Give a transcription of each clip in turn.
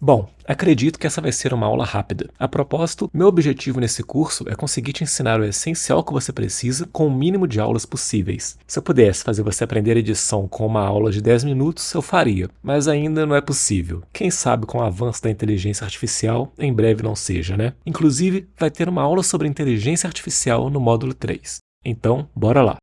Bom, acredito que essa vai ser uma aula rápida. A propósito, meu objetivo nesse curso é conseguir te ensinar o essencial que você precisa com o mínimo de aulas possíveis. Se eu pudesse fazer você aprender edição com uma aula de 10 minutos, eu faria, mas ainda não é possível. Quem sabe com o avanço da inteligência artificial, em breve não seja, né? Inclusive, vai ter uma aula sobre inteligência artificial no módulo 3. Então, bora lá!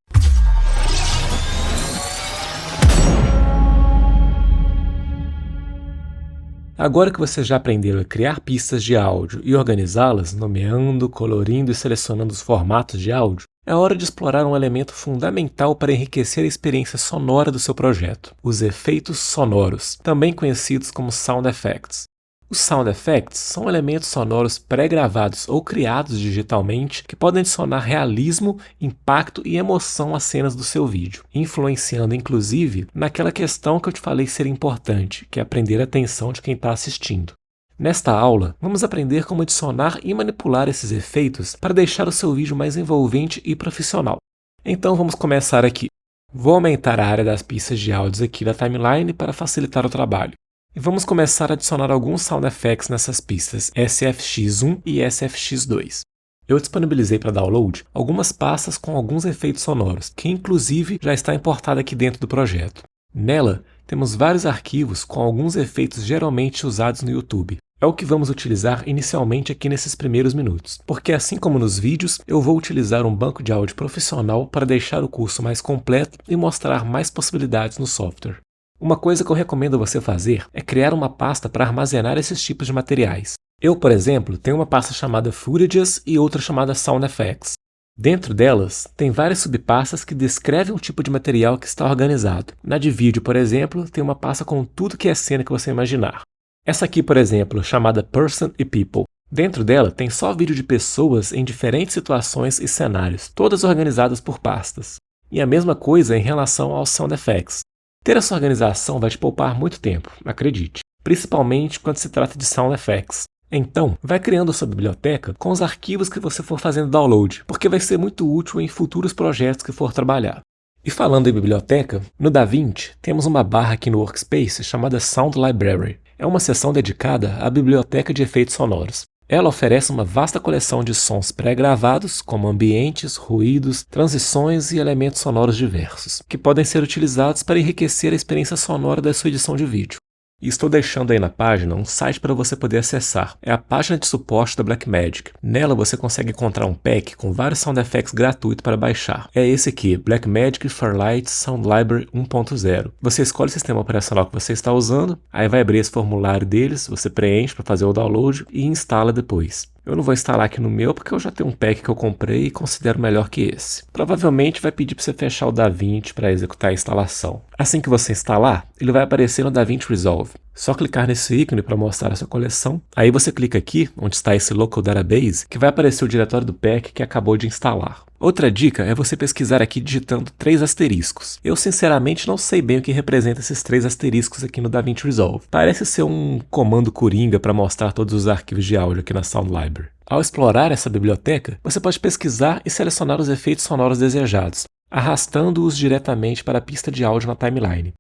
Agora que você já aprendeu a criar pistas de áudio e organizá-las, nomeando, colorindo e selecionando os formatos de áudio, é hora de explorar um elemento fundamental para enriquecer a experiência sonora do seu projeto: os efeitos sonoros, também conhecidos como sound effects. Os sound effects são elementos sonoros pré-gravados ou criados digitalmente que podem adicionar realismo, impacto e emoção às cenas do seu vídeo, influenciando inclusive naquela questão que eu te falei ser importante, que é prender a atenção de quem está assistindo. Nesta aula, vamos aprender como adicionar e manipular esses efeitos para deixar o seu vídeo mais envolvente e profissional. Então vamos começar aqui. Vou aumentar a área das pistas de áudios aqui da timeline para facilitar o trabalho. E vamos começar a adicionar alguns sound effects nessas pistas SFX1 e SFX2. Eu disponibilizei para download algumas pastas com alguns efeitos sonoros, que inclusive já está importada aqui dentro do projeto. Nela, temos vários arquivos com alguns efeitos geralmente usados no YouTube. É o que vamos utilizar inicialmente aqui nesses primeiros minutos, porque assim como nos vídeos, eu vou utilizar um banco de áudio profissional para deixar o curso mais completo e mostrar mais possibilidades no software. Uma coisa que eu recomendo você fazer é criar uma pasta para armazenar esses tipos de materiais. Eu, por exemplo, tenho uma pasta chamada Footages e outra chamada Sound Effects. Dentro delas, tem várias subpastas que descrevem o tipo de material que está organizado. Na de vídeo, por exemplo, tem uma pasta com tudo que é cena que você imaginar. Essa aqui, por exemplo, chamada Person e People. Dentro dela tem só vídeo de pessoas em diferentes situações e cenários, todas organizadas por pastas. E a mesma coisa em relação aos Sound Effects. Ter essa organização vai te poupar muito tempo, acredite, principalmente quando se trata de sound effects. Então, vai criando a sua biblioteca com os arquivos que você for fazendo download, porque vai ser muito útil em futuros projetos que for trabalhar. E falando em biblioteca, no DaVinci temos uma barra aqui no Workspace chamada Sound Library. É uma seção dedicada à biblioteca de efeitos sonoros. Ela oferece uma vasta coleção de sons pré-gravados, como ambientes, ruídos, transições e elementos sonoros diversos, que podem ser utilizados para enriquecer a experiência sonora da sua edição de vídeo. E estou deixando aí na página um site para você poder acessar. É a página de suporte da Blackmagic. Nela você consegue encontrar um pack com vários sound effects gratuitos para baixar. É esse aqui, Blackmagic Fairlight Sound Library 1.0. Você escolhe o sistema operacional que você está usando, aí vai abrir esse formulário deles, você preenche para fazer o download e instala depois. Eu não vou instalar aqui no meu porque eu já tenho um pack que eu comprei e considero melhor que esse. Provavelmente vai pedir para você fechar o DaVinci para executar a instalação. Assim que você instalar, ele vai aparecer no DaVinci Resolve. Só clicar nesse ícone para mostrar a sua coleção. Aí você clica aqui, onde está esse Local Database, que vai aparecer o diretório do pack que acabou de instalar. Outra dica é você pesquisar aqui digitando 3 asteriscos. Eu sinceramente não sei bem o que representa esses 3 asteriscos aqui no DaVinci Resolve. Parece ser um comando coringa para mostrar todos os arquivos de áudio aqui na Sound Library. Ao explorar essa biblioteca, você pode pesquisar e selecionar os efeitos sonoros desejados, arrastando-os diretamente para a pista de áudio na timeline.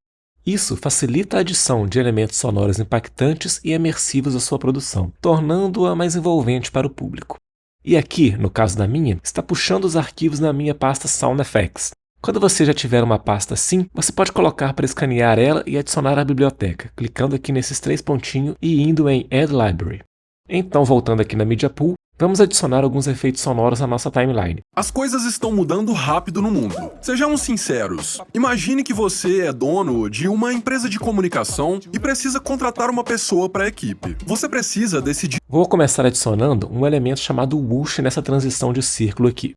Isso facilita a adição de elementos sonoros impactantes e imersivos à sua produção, tornando-a mais envolvente para o público. E aqui, no caso da minha, está puxando os arquivos na minha pasta Sound Effects. Quando você já tiver uma pasta assim, você pode colocar para escanear ela e adicionar à biblioteca, clicando aqui nesses 3 pontinhos e indo em Add Library. Então, voltando aqui na Media Pool, vamos adicionar alguns efeitos sonoros à nossa timeline. As coisas estão mudando rápido no mundo. Sejamos sinceros. Imagine que você é dono de uma empresa de comunicação e precisa contratar uma pessoa para a equipe. Você precisa decidir... Vou começar adicionando um elemento chamado Whoosh nessa transição de círculo aqui.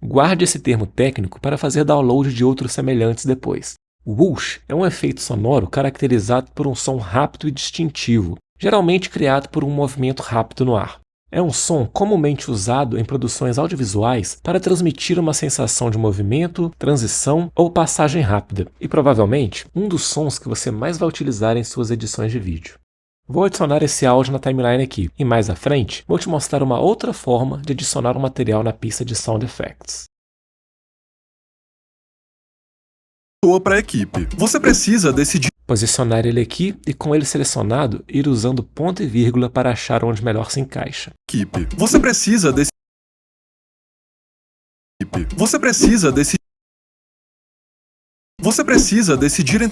Guarde esse termo técnico para fazer download de outros semelhantes depois. O Whoosh é um efeito sonoro caracterizado por um som rápido e distintivo, geralmente criado por um movimento rápido no ar. É um som comumente usado em produções audiovisuais para transmitir uma sensação de movimento, transição ou passagem rápida, e provavelmente um dos sons que você mais vai utilizar em suas edições de vídeo. Vou adicionar esse áudio na timeline aqui, e mais à frente vou te mostrar uma outra forma de adicionar um material na pista de Sound Effects. Para a equipe. Você precisa decidir... Posicionar ele aqui e, com ele selecionado, ir usando ponto e vírgula para achar onde melhor se encaixa. Equipe. Você precisa decidir entre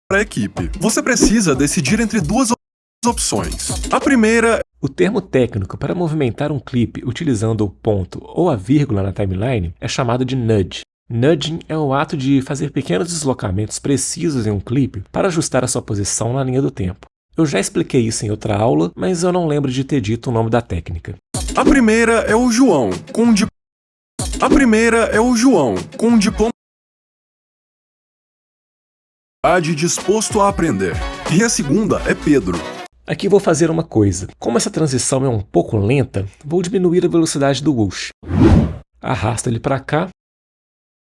para a equipe. Você precisa decidir entre duas opções. A primeira... O termo técnico para movimentar um clipe utilizando o ponto ou a vírgula na timeline é chamado de nudge. Nudging é o ato de fazer pequenos deslocamentos precisos em um clipe para ajustar a sua posição na linha do tempo. Eu já expliquei isso em outra aula, mas eu não lembro de ter dito o nome da técnica. A primeira é o João, com um diploma disposto a aprender. E a segunda é Pedro. Aqui vou fazer uma coisa. Como essa transição é um pouco lenta, vou diminuir a velocidade do whoosh. Arrasto ele para cá.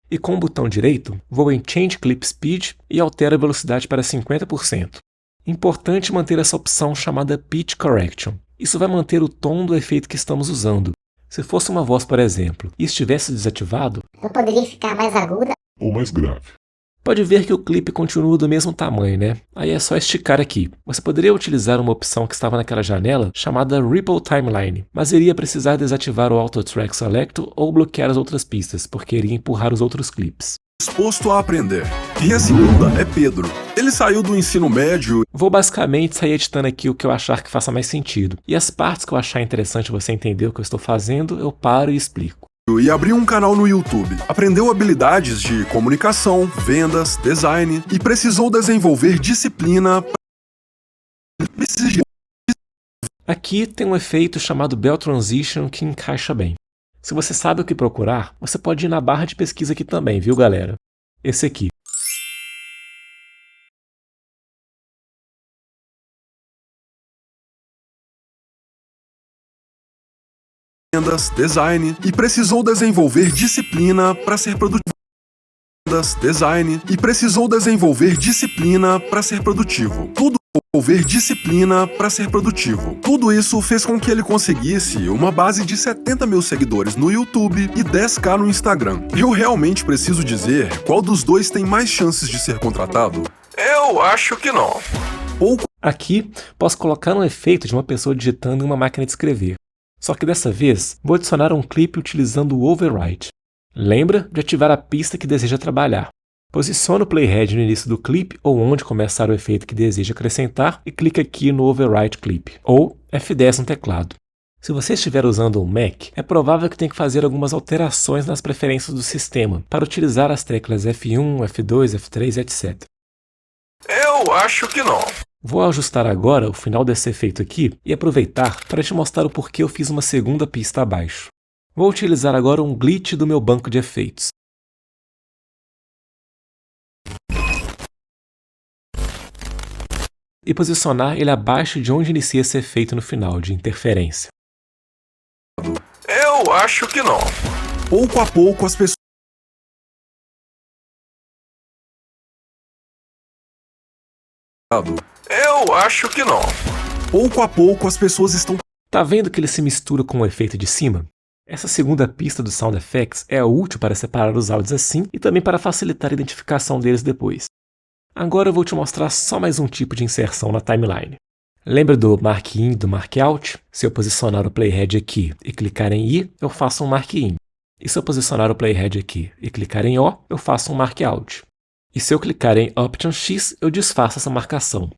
E com o botão direito, vou em Change Clip Speed e altero a velocidade para 50%. Importante manter essa opção chamada Pitch Correction. Isso vai manter o tom do efeito que estamos usando. Se fosse uma voz, por exemplo, e estivesse desativado, não poderia ficar mais aguda ou mais grave. Pode ver que o clipe continua do mesmo tamanho, né? Aí é só esticar aqui. Você poderia utilizar uma opção que estava naquela janela chamada Ripple Timeline, mas iria precisar desativar o Auto Track Select ou bloquear as outras pistas, porque iria empurrar os outros clipes. Disposto a aprender. E a segunda é Pedro. Ele saiu do ensino médio. Vou basicamente sair editando aqui o que eu achar que faça mais sentido. E as partes que eu achar interessante você entender o que eu estou fazendo, eu paro e explico. E abriu um canal no YouTube. Aprendeu habilidades de comunicação, vendas, design e precisou desenvolver disciplina. Aqui tem um efeito chamado Bell Transition que encaixa bem. Se você sabe o que procurar, você pode ir na barra de pesquisa aqui também, viu, galera? Esse aqui. Vendas, design e precisou desenvolver disciplina para ser produtivo. Tudo isso fez com que ele conseguisse uma base de 70 mil seguidores no YouTube e 10k no Instagram. Eu realmente preciso dizer qual dos dois tem mais chances de ser contratado? Eu acho que não. Aqui, posso colocar um efeito de uma pessoa digitando em uma máquina de escrever. Só que dessa vez, vou adicionar um clipe utilizando o Override. Lembra de ativar a pista que deseja trabalhar. Posicione o playhead no início do clipe ou onde começar o efeito que deseja acrescentar e clique aqui no Override Clip, ou F10 no teclado. Se você estiver usando um Mac, é provável que tenha que fazer algumas alterações nas preferências do sistema para utilizar as teclas F1, F2, F3, etc. Eu acho que não. Vou ajustar agora o final desse efeito aqui e aproveitar para te mostrar o porquê eu fiz uma segunda pista abaixo. Vou utilizar agora um glitch do meu banco de efeitos. E posicionar ele abaixo de onde inicia esse efeito no final, de interferência. Eu acho que não. Pouco a pouco as pessoas... Eu acho que não. Pouco a pouco as pessoas estão... Tá vendo que ele se mistura com o efeito de cima? Essa segunda pista do Sound Effects é útil para separar os áudios assim e também para facilitar a identificação deles depois. Agora eu vou te mostrar só mais um tipo de inserção na timeline. Lembra do Mark In e do Mark Out? Se eu posicionar o playhead aqui e clicar em I, eu faço um Mark In. E se eu posicionar o playhead aqui e clicar em O, eu faço um Mark Out. E se eu clicar em Option X, eu desfaço essa marcação.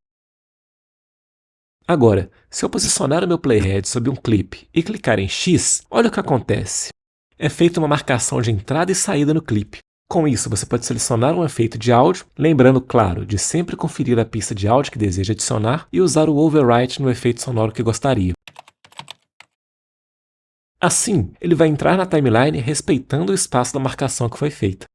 Agora, se eu posicionar o meu playhead sobre um clipe e clicar em X, olha o que acontece. É feita uma marcação de entrada e saída no clipe. Com isso, você pode selecionar um efeito de áudio, lembrando, claro, de sempre conferir a pista de áudio que deseja adicionar e usar o overwrite no efeito sonoro que gostaria. Assim, ele vai entrar na timeline respeitando o espaço da marcação que foi feita.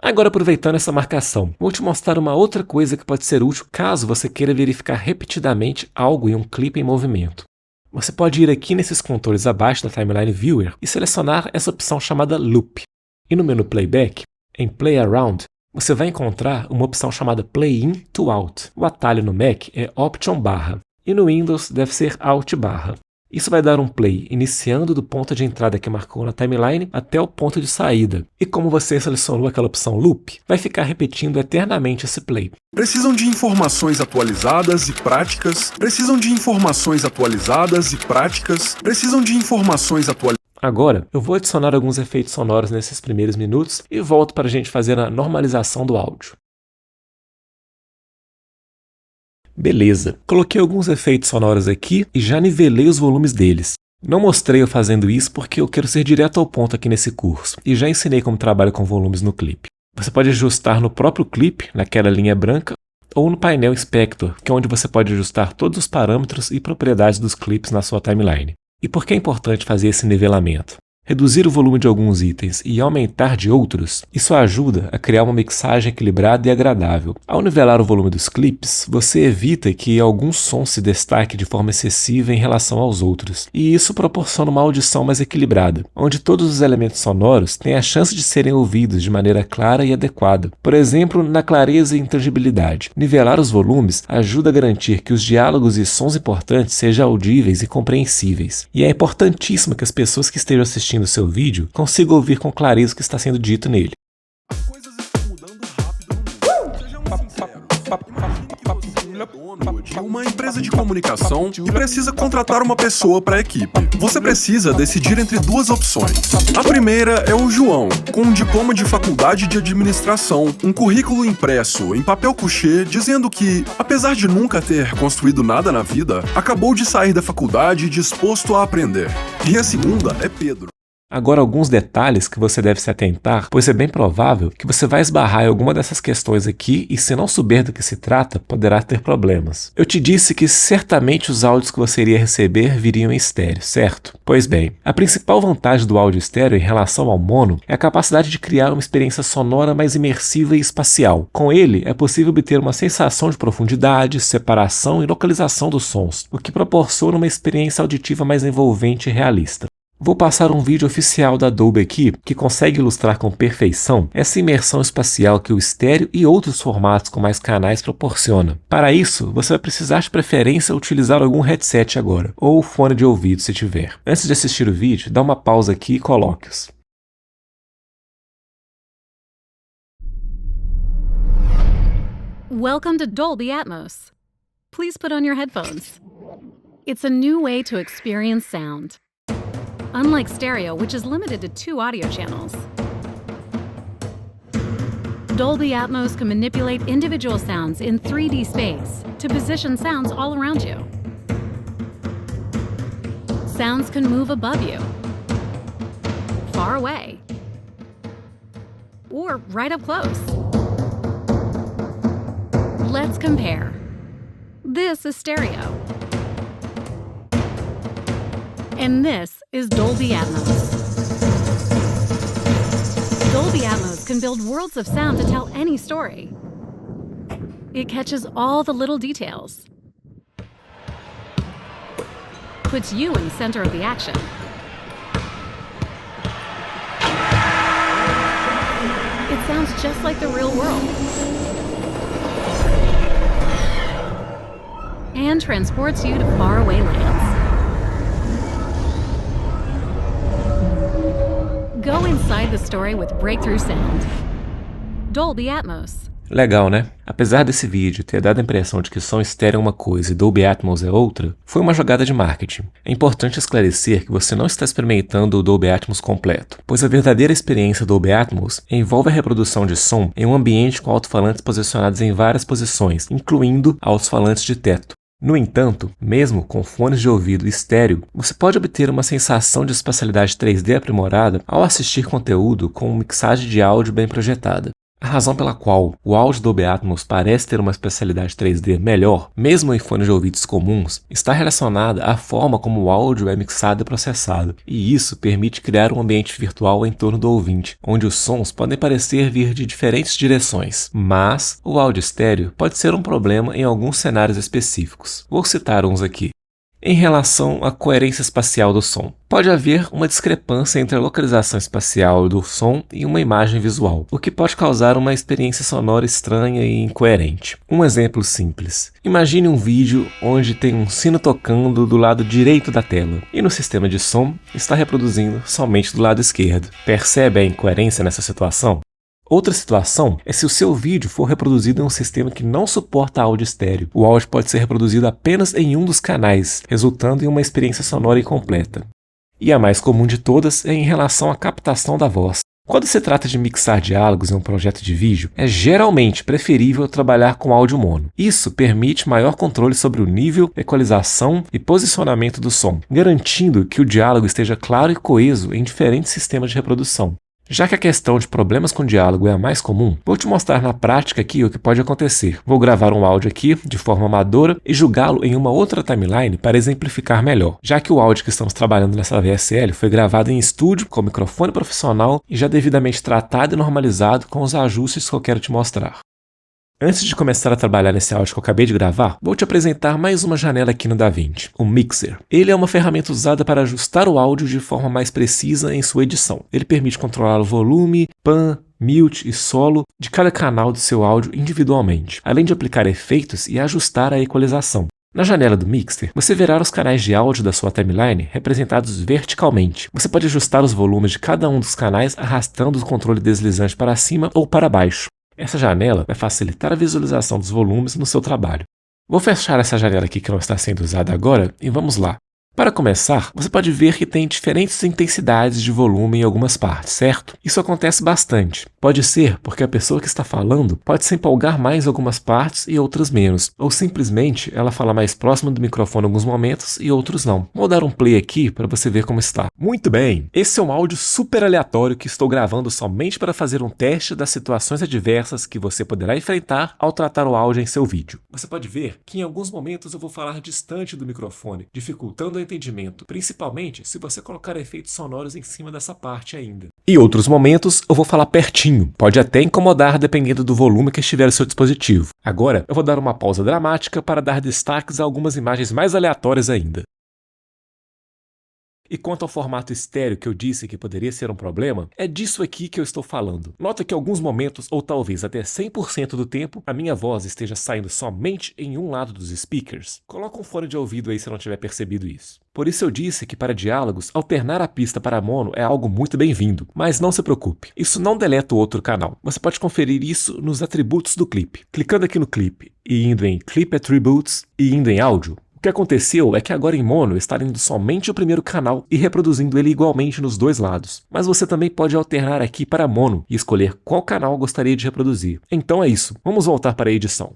Agora, aproveitando essa marcação, vou te mostrar uma outra coisa que pode ser útil caso você queira verificar repetidamente algo em um clipe em movimento. Você pode ir aqui nesses controles abaixo da Timeline Viewer e selecionar essa opção chamada Loop. E no menu Playback, em Play Around, você vai encontrar uma opção chamada Play In to Out. O atalho no Mac é Option barra e no Windows deve ser Alt barra. Isso vai dar um play, iniciando do ponto de entrada que marcou na timeline até o ponto de saída. E como você selecionou aquela opção Loop, vai ficar repetindo eternamente esse play. Precisam de informações atualizadas e práticas. Precisam de informações atualizadas e práticas. Precisam de informações atualizadas. Agora, eu vou adicionar alguns efeitos sonoros nesses primeiros minutos e volto para a gente fazer a normalização do áudio. Beleza, coloquei alguns efeitos sonoros aqui e já nivelei os volumes deles. Não mostrei eu fazendo isso porque eu quero ser direto ao ponto aqui nesse curso, e já ensinei como trabalho com volumes no clipe. Você pode ajustar no próprio clipe, naquela linha branca, ou no painel Inspector, que é onde você pode ajustar todos os parâmetros e propriedades dos clipes na sua timeline. E por que é importante fazer esse nivelamento? Reduzir o volume de alguns itens e aumentar de outros, isso ajuda a criar uma mixagem equilibrada e agradável. Ao nivelar o volume dos clipes, você evita que algum som se destaque de forma excessiva em relação aos outros, e isso proporciona uma audição mais equilibrada, onde todos os elementos sonoros têm a chance de serem ouvidos de maneira clara e adequada. Por exemplo, na clareza e inteligibilidade. Nivelar os volumes ajuda a garantir que os diálogos e sons importantes sejam audíveis e compreensíveis. E é importantíssimo que as pessoas que estejam assistindo o seu vídeo consiga ouvir com clareza o que está sendo dito nele. As coisas estão mudando rápido no mundo. Sejamos sinceros. Imagine que você é dono de uma empresa de comunicação e precisa contratar uma pessoa para a equipe. Você precisa decidir entre duas opções. A primeira é o João, com um diploma de faculdade de administração, um currículo impresso em papel couché dizendo que, apesar de nunca ter construído nada na vida, acabou de sair da faculdade disposto a aprender. E a segunda é Pedro. Agora, alguns detalhes que você deve se atentar, pois é bem provável que você vai esbarrar em alguma dessas questões aqui e, se não souber do que se trata, poderá ter problemas. Eu te disse que certamente os áudios que você iria receber viriam em estéreo, certo? Pois bem, a principal vantagem do áudio estéreo em relação ao mono é a capacidade de criar uma experiência sonora mais imersiva e espacial. Com ele, é possível obter uma sensação de profundidade, separação e localização dos sons, o que proporciona uma experiência auditiva mais envolvente e realista. Vou passar um vídeo oficial da Adobe aqui que consegue ilustrar com perfeição essa imersão espacial que o estéreo e outros formatos com mais canais proporciona. Para isso, você vai precisar de preferência utilizar algum headset agora, ou fone de ouvido se tiver. Antes de assistir o vídeo, dá uma pausa aqui e coloque-os. Welcome to Dolby Atmos. Please put on your headphones. It's a new way to experience sound. Unlike stereo, which is limited to 2 audio channels, Dolby Atmos can manipulate individual sounds in 3D space to position sounds all around you. Sounds can move above you, far away, or right up close. Let's compare. This is stereo. And this is Dolby Atmos. Dolby Atmos can build worlds of sound to tell any story. It catches all the little details, puts you in the center of the action. It sounds just like the real world. And transports you to faraway lands. Go inside the story with breakthrough sound. Dolby Atmos. Legal, né? Apesar desse vídeo ter dado a impressão de que som estéreo é uma coisa e Dolby Atmos é outra, foi uma jogada de marketing. É importante esclarecer que você não está experimentando o Dolby Atmos completo, pois a verdadeira experiência Dolby Atmos envolve a reprodução de som em um ambiente com alto-falantes posicionados em várias posições, incluindo alto-falantes de teto. No entanto, mesmo com fones de ouvido estéreo, você pode obter uma sensação de espacialidade 3D aprimorada ao assistir conteúdo com mixagem de áudio bem projetada. A razão pela qual o áudio Dolby Atmos parece ter uma espacialidade 3D melhor, mesmo em fones de ouvidos comuns, está relacionada à forma como o áudio é mixado e processado, e isso permite criar um ambiente virtual em torno do ouvinte, onde os sons podem parecer vir de diferentes direções, mas o áudio estéreo pode ser um problema em alguns cenários específicos. Vou citar uns aqui. Em relação à coerência espacial do som, pode haver uma discrepância entre a localização espacial do som e uma imagem visual, o que pode causar uma experiência sonora estranha e incoerente. Um exemplo simples. Imagine um vídeo onde tem um sino tocando do lado direito da tela, e no sistema de som está reproduzindo somente do lado esquerdo. Percebe a incoerência nessa situação? Outra situação é se o seu vídeo for reproduzido em um sistema que não suporta áudio estéreo. O áudio pode ser reproduzido apenas em um dos canais, resultando em uma experiência sonora incompleta. E a mais comum de todas é em relação à captação da voz. Quando se trata de mixar diálogos em um projeto de vídeo, é geralmente preferível trabalhar com áudio mono. Isso permite maior controle sobre o nível, equalização e posicionamento do som, garantindo que o diálogo esteja claro e coeso em diferentes sistemas de reprodução. Já que a questão de problemas com diálogo é a mais comum, vou te mostrar na prática aqui o que pode acontecer. Vou gravar um áudio aqui de forma amadora e julgá-lo em uma outra timeline para exemplificar melhor, já que o áudio que estamos trabalhando nessa VSL foi gravado em estúdio com microfone profissional e já devidamente tratado e normalizado com os ajustes que eu quero te mostrar. Antes de começar a trabalhar nesse áudio que eu acabei de gravar, vou te apresentar mais uma janela aqui no DaVinci, o Mixer. Ele é uma ferramenta usada para ajustar o áudio de forma mais precisa em sua edição. Ele permite controlar o volume, pan, mute e solo de cada canal do seu áudio individualmente, além de aplicar efeitos e ajustar a equalização. Na janela do Mixer, você verá os canais de áudio da sua timeline representados verticalmente. Você pode ajustar os volumes de cada um dos canais arrastando o controle deslizante para cima ou para baixo. Essa janela vai facilitar a visualização dos volumes no seu trabalho. Vou fechar essa janela aqui que não está sendo usada agora e vamos lá. Para começar, você pode ver que tem diferentes intensidades de volume em algumas partes, certo? Isso acontece bastante. Pode ser porque a pessoa que está falando pode se empolgar mais em algumas partes e outras menos, ou simplesmente ela fala mais próximo do microfone em alguns momentos e outros não. Vou dar um play aqui para você ver como está. Muito bem, esse é um áudio super aleatório que estou gravando somente para fazer um teste das situações adversas que você poderá enfrentar ao tratar o áudio em seu vídeo. Você pode ver que em alguns momentos eu vou falar distante do microfone, dificultando o entendimento, principalmente se você colocar efeitos sonoros em cima dessa parte ainda. Em outros momentos eu vou falar pertinho, pode até incomodar dependendo do volume que estiver o seu dispositivo. Agora eu vou dar uma pausa dramática para dar destaques a algumas imagens mais aleatórias ainda. E quanto ao formato estéreo que eu disse que poderia ser um problema, é disso aqui que eu estou falando. Nota que em alguns momentos, ou talvez até 100% do tempo, a minha voz esteja saindo somente em um lado dos speakers. Coloca um fone de ouvido aí se não tiver percebido isso. Por isso eu disse que para diálogos, alternar a pista para mono é algo muito bem-vindo. Mas não se preocupe, isso não deleta o outro canal. Você pode conferir isso nos atributos do clipe. Clicando aqui no clipe e indo em Clip Attributes e indo em áudio, o que aconteceu é que agora em mono está indo somente o primeiro canal e reproduzindo ele igualmente nos dois lados. Mas você também pode alternar aqui para mono e escolher qual canal gostaria de reproduzir. Então é isso, vamos voltar para a edição.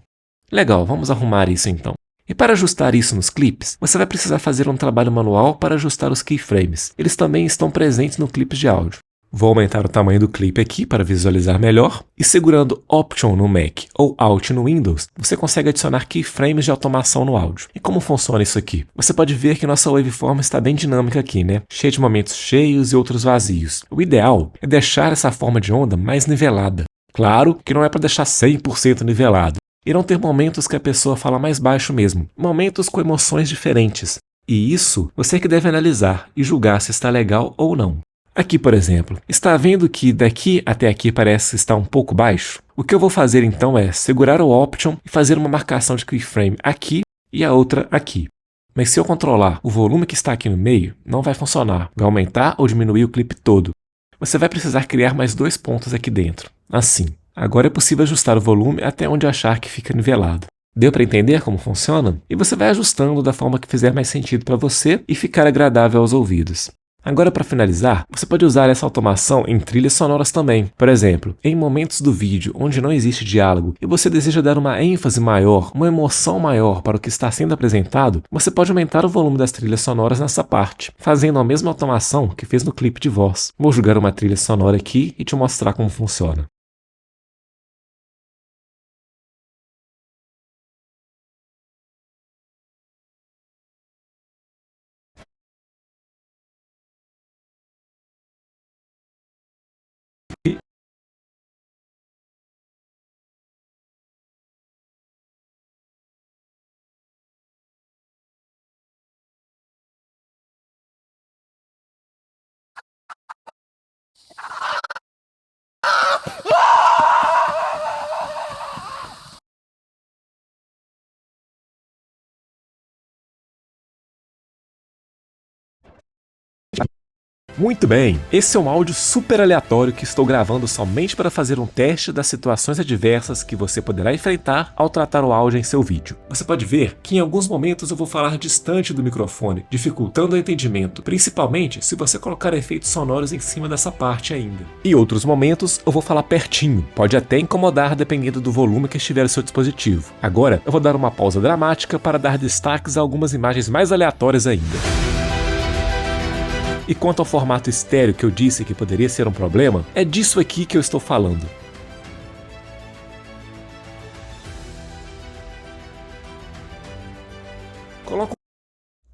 Legal, vamos arrumar isso então. E para ajustar isso nos clipes, você vai precisar fazer um trabalho manual para ajustar os keyframes. Eles também estão presentes no clipes de áudio. Vou aumentar o tamanho do clipe aqui para visualizar melhor, e segurando Option no Mac ou Alt no Windows, você consegue adicionar keyframes de automação no áudio. E como funciona isso aqui? Você pode ver que nossa waveform está bem dinâmica aqui, né? Cheia de momentos cheios e outros vazios. O ideal é deixar essa forma de onda mais nivelada. Claro que não é para deixar 100% nivelado. Irão ter momentos que a pessoa fala mais baixo mesmo, momentos com emoções diferentes. E isso você que deve analisar e julgar se está legal ou não. Aqui, por exemplo, está vendo que daqui até aqui parece estar um pouco baixo? O que eu vou fazer então é segurar o Option e fazer uma marcação de keyframe aqui e a outra aqui. Mas se eu controlar o volume que está aqui no meio, não vai funcionar. Vai aumentar ou diminuir o clipe todo. Você vai precisar criar mais dois pontos aqui dentro. Assim. Agora é possível ajustar o volume até onde achar que fica nivelado. Deu para entender como funciona? E você vai ajustando da forma que fizer mais sentido para você e ficar agradável aos ouvidos. Agora, para finalizar, você pode usar essa automação em trilhas sonoras também. Por exemplo, em momentos do vídeo onde não existe diálogo e você deseja dar uma ênfase maior, uma emoção maior para o que está sendo apresentado, você pode aumentar o volume das trilhas sonoras nessa parte, fazendo a mesma automação que fez no clipe de voz. Vou jogar uma trilha sonora aqui e te mostrar como funciona. Muito bem, esse é um áudio super aleatório que estou gravando somente para fazer um teste das situações adversas que você poderá enfrentar ao tratar o áudio em seu vídeo. Você pode ver que em alguns momentos eu vou falar distante do microfone, dificultando o entendimento, principalmente se você colocar efeitos sonoros em cima dessa parte ainda. Em outros momentos eu vou falar pertinho, pode até incomodar dependendo do volume que estiver o seu dispositivo. Agora eu vou dar uma pausa dramática para dar destaques a algumas imagens mais aleatórias ainda. E quanto ao formato estéreo que eu disse que poderia ser um problema, é disso aqui que eu estou falando.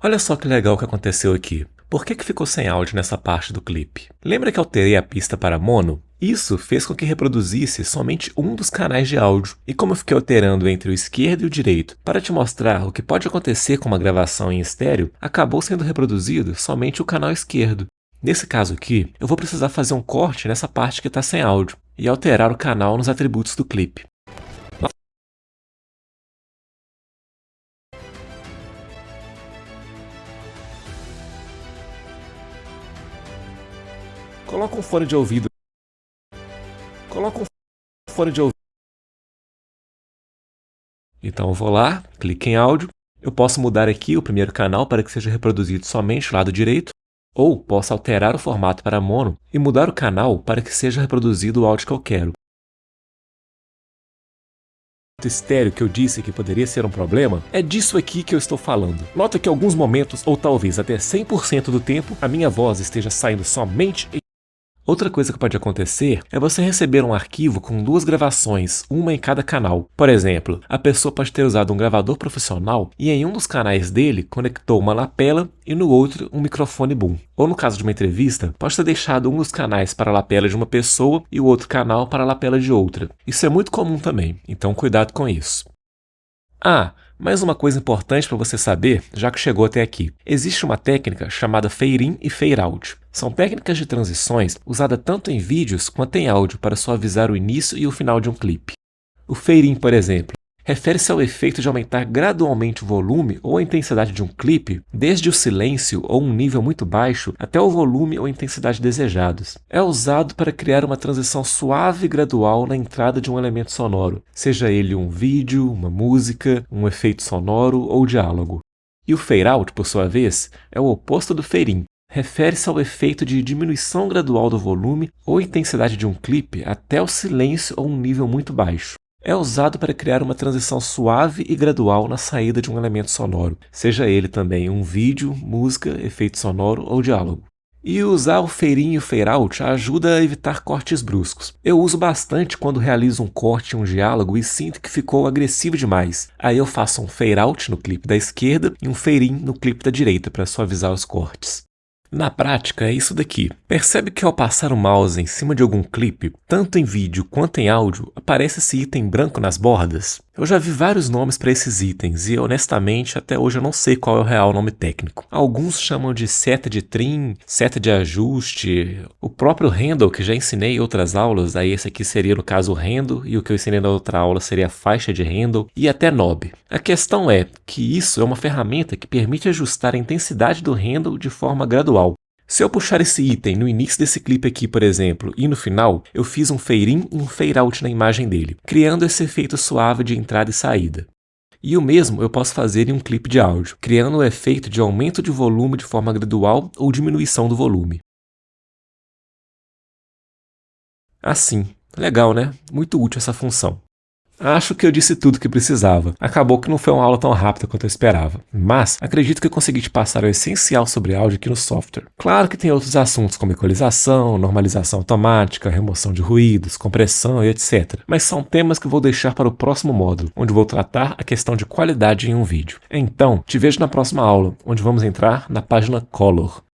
Olha só que legal que aconteceu aqui. Por que ficou sem áudio nessa parte do clipe? Lembra que alterei a pista para mono? Isso fez com que reproduzisse somente um dos canais de áudio, e como eu fiquei alterando entre o esquerdo e o direito para te mostrar o que pode acontecer com uma gravação em estéreo, acabou sendo reproduzido somente o canal esquerdo. Nesse caso aqui, eu vou precisar fazer um corte nessa parte que está sem áudio, e alterar o canal nos atributos do clipe. Coloca um fone de ouvido. Então eu vou lá, clique em áudio. Eu posso mudar aqui o primeiro canal para que seja reproduzido somente o lado direito, ou posso alterar o formato para mono e mudar o canal para que seja reproduzido o áudio que eu quero. O estéreo que eu disse que poderia ser um problema, é disso aqui que eu estou falando. Nota que em alguns momentos, ou talvez até 100% do tempo, a minha voz esteja saindo somente em... Outra coisa que pode acontecer é você receber um arquivo com duas gravações, uma em cada canal. Por exemplo, a pessoa pode ter usado um gravador profissional e em um dos canais dele conectou uma lapela e no outro um microfone boom. Ou no caso de uma entrevista, pode ter deixado um dos canais para a lapela de uma pessoa e o outro canal para a lapela de outra. Isso é muito comum também, então cuidado com isso. Mais uma coisa importante para você saber, já que chegou até aqui. Existe uma técnica chamada fade-in e fade-out. São técnicas de transições usadas tanto em vídeos quanto em áudio para suavizar o início e o final de um clipe. O fade-in, por exemplo, refere-se ao efeito de aumentar gradualmente o volume ou a intensidade de um clipe, desde o silêncio ou um nível muito baixo até o volume ou intensidade desejados. É usado para criar uma transição suave e gradual na entrada de um elemento sonoro, seja ele um vídeo, uma música, um efeito sonoro ou diálogo. E o fade-out, por sua vez, é o oposto do fade-in. Refere-se ao efeito de diminuição gradual do volume ou intensidade de um clipe até o silêncio ou um nível muito baixo. É usado para criar uma transição suave e gradual na saída de um elemento sonoro, seja ele também um vídeo, música, efeito sonoro ou diálogo. E usar o fade-in e o fade-out ajuda a evitar cortes bruscos. Eu uso bastante quando realizo um corte em um diálogo e sinto que ficou agressivo demais. Aí eu faço um fade-out no clipe da esquerda e um fade-in no clipe da direita para suavizar os cortes. Na prática, é isso daqui. Percebe que ao passar o mouse em cima de algum clipe, tanto em vídeo quanto em áudio, aparece esse item branco nas bordas? Eu já vi vários nomes para esses itens e, honestamente, até hoje eu não sei qual é o real nome técnico. Alguns chamam de seta de trim, seta de ajuste, o próprio handle que já ensinei em outras aulas, aí esse aqui seria no caso o handle e o que eu ensinei na outra aula seria a faixa de handle e até knob. A questão é que isso é uma ferramenta que permite ajustar a intensidade do handle de forma gradual. Se eu puxar esse item no início desse clipe aqui, por exemplo, e no final, eu fiz um fade-in e um fade-out na imagem dele, criando esse efeito suave de entrada e saída. E o mesmo eu posso fazer em um clipe de áudio, criando o efeito de aumento de volume de forma gradual ou diminuição do volume. Assim, legal, né? Muito útil essa função. Acho que eu disse tudo que precisava. Acabou que não foi uma aula tão rápida quanto eu esperava. Mas acredito que eu consegui te passar o essencial sobre áudio aqui no software. Claro que tem outros assuntos como equalização, normalização automática, remoção de ruídos, compressão e etc. Mas são temas que vou deixar para o próximo módulo, onde vou tratar a questão de qualidade em um vídeo. Então, te vejo na próxima aula, onde vamos entrar na página Color.